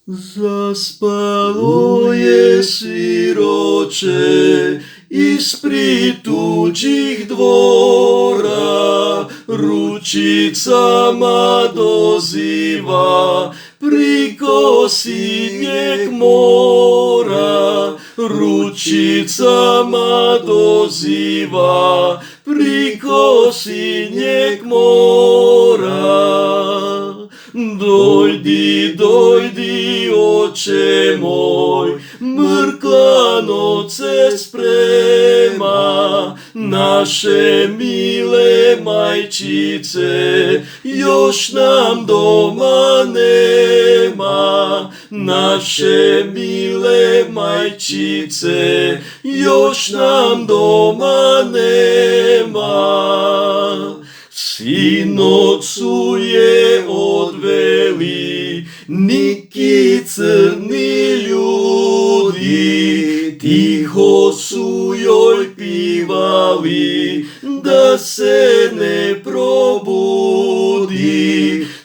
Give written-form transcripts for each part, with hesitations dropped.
Zaspalo je siroče ispred tuđih dvora, ručicama doziva priko sinjeg mora, ručicama doziva priko sinjeg mora. Dojdi, dojdi, oče moj, mrkla noć se sprema, naše mile majčice još nam doma nema, naše mile majčice još nam doma nema. Sinoć su je odveli niki crni ljudi, tiho su joj pivali da se ne probudi,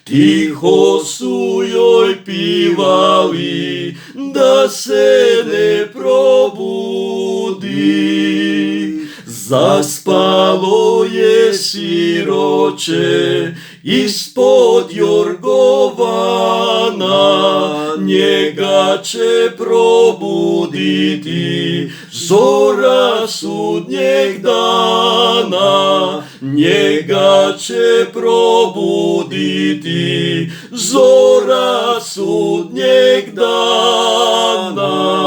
tiho su joj pivali da se ne probudi. Zaspalo je siroče ispod jorgovana, njega će probuditi zora sudnjeg dana, njega će probuditi zora sudnjeg dana.